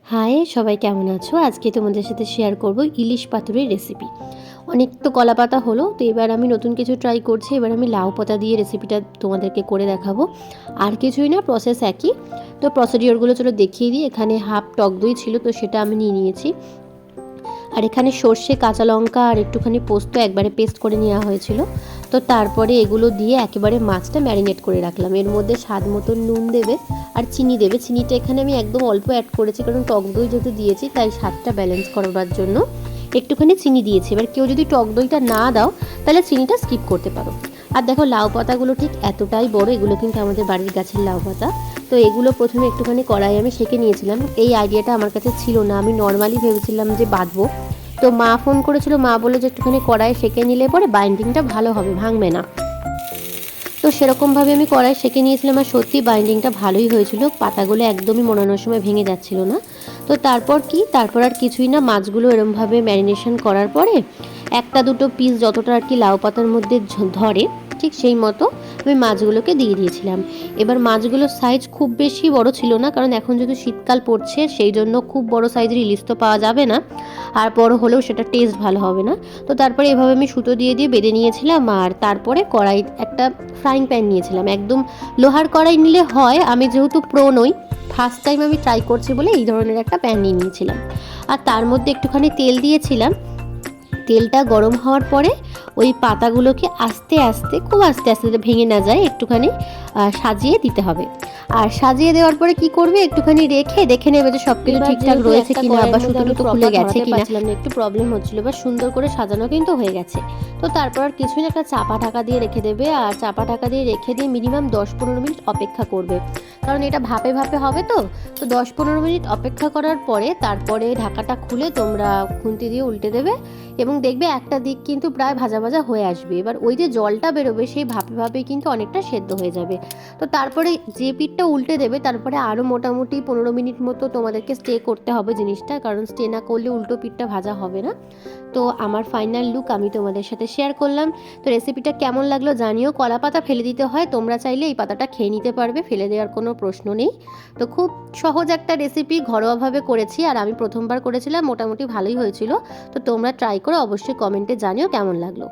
High, সবাই কেমন আছো? আজকে তোমাদের সাথে শেয়ার করব ইলিশ পাতুরির রেসিপি। অনেক তো কলা পাতা হলো, তো এবার আমি নতুন কিছু ট্রাই করছি। এবার আমি লাউ পাতা দিয়ে রেসিপিটা তোমাদেরকে করে দেখাবো। আর কিছুই না, প্রসেস একই। তো প্রসিডিওরগুলো চলো দেখিয়ে দিই। এখানে হাফ টক দই ছিল, তো সেটা আমি নিয়ে নিয়েছি। আর এখানে সর্ষে, কাঁচা লঙ্কা আর একটুখানি পোস্ত একবারে পেস্ট করে নেওয়া হয়েছিল। তো তারপরে এগুলো দিয়ে একেবারে মাছটা ম্যারিনেট করে রাখলাম। এর মধ্যে স্বাদ মতন নুন দেবে আর চিনি দেবে। চিনিটা এখানে আমি একদম অল্প অ্যাড করেছি, কারণ টক দই যেহেতু দিয়েছি তাই স্বাদটা ব্যালেন্স করার জন্য একটুখানি চিনি দিয়েছি। এবার কেউ যদি টক দইটা না দাও তাহলে চিনিটা স্কিপ করতে পারো। আর দেখো, লাউ পাতাগুলো ঠিক এতটাই বড়, এগুলো কিন্তু আমাদের বাড়ির গাছের লাউ পাতা। তো এগুলো প্রথমে একটুখানি কড়াই আমি সেঁকে নিয়েছিলাম। এই আইডিয়াটা আমার কাছে ছিল না, আমি নর্মালি ভেবেছিলাম যে বাঁধবো। তো মা ফোন করেছিল, মা বলে যে একটুখানি কড়াই সেঁকে নিলে পরে বাইন্ডিংটা ভালো হবে, ভাঙবে না। তো সেরকমভাবে আমি কড়াই সেঁকে নিয়েছিলাম, আর সত্যি বাইন্ডিংটা ভালোই হয়েছিল। পাতাগুলো একদমই মোড়ানোর সময় ভেঙে যাচ্ছিল না। তো তারপর আর কিছুই না, মাছগুলো এরমভাবে ম্যারিনেশন করার পরে একটা দুটো পিস যতটা আর কি লাউ পাতার মধ্যে ধরে ঠিক সেই মতো আমি মাছগুলোকে দিয়ে দিয়েছিলাম। এবার মাছগুলোর সাইজ খুব বেশি বড় ছিল না, কারণ এখন যেহেতু শীতকাল পড়ছে সেই জন্য খুব বড় সাইজের ইলিশ তো পাওয়া যাবে না, আর বড় হলেও সেটা টেস্ট ভালো হবে না। তো তারপরে এভাবে আমি সুতো দিয়ে বেঁধে নিয়েছিলাম। আর তারপরে কড়াই একটা ফ্রাইং প্যান নিয়েছিলাম। একদম লোহার কড়াই নিলে হয়, আমি যেহেতু প্রো নই, ফার্স্ট টাইম আমি ট্রাই করছি বলে এই ধরনের একটা প্যান নিয়ে নিয়েছিলাম। আর তার মধ্যে একটুখানি তেল দিয়েছিলাম। তেলটা গরম হওয়ার পরে ওই পাতাগুলোকে আস্তে আস্তে, খুব আস্তে আস্তে ভেঙে না যায়, একটুখানি সাজিয়ে দিতে হবে। আর সাজিয়ে দেওয়ার পরে কি করবে, একটুখানি রেখে দেখে নেবে যে সব কিছু ঠিকঠাক রয়েছে কিনা, বা সুতো টুতো খুলে গেছে কিনা। একটু প্রবলেম হচ্ছিল, বা সুন্দর করে সাজানো কিন্তু হয়ে গেছে। তো তারপর আর কিছুই না, একটা চাপা ঢাকা দিয়ে রেখে দেবে। আর চাপা ঢাকা দিয়ে রেখে দিয়ে মিনিমাম 10-15 মিনিট অপেক্ষা করবে, কারণ এটা ভাপে ভাপে হবে। তো 10-15 মিনিট অপেক্ষা করার পরে তারপরে ঢাকাটা খুলে তোমরা খুন্তি দিয়ে উল্টে দেবে, এবং দেখবে একটা দিক কিন্তু প্রায় ভাজা ভাজা হয়ে আসবে। এবার ওই যে জলটা বেরোবে সেই ভাপে ভাপেই কিন্তু অনেকটা সেদ্ধ হয়ে যাবে। তো তারপরে যে পিঠটা উল্টে দেবে তারপরে আরও মোটামুটি 15 মিনিট মতো তোমাদেরকে স্টে করতে হবে জিনিসটা, কারণ স্টে না করলে উল্টো পিঠটা ভাজা হবে না। তো আমার ফাইনাল লুক আমি তোমাদের সাথে শেয়ার করলাম। তো রেসিপিটা কেমন লাগলো জানিও। কলা পাতা ফেলে দিতে হয়, তোমরা চাইলে এই পাতাটা খেয়ে নিতে পারবে, ফেলে দেওয়ার কোনো প্রশ্ন নেই। তো খুব সহজ একটা রেসিপি, ঘরোয়াভাবে করেছি, আর আমি প্রথমবার করেছিলাম, মোটামুটি ভালোই হয়েছিল। তো তোমরা ট্রাই করে অবশ্যই কমেন্টে জানিও কেমন লাগলো।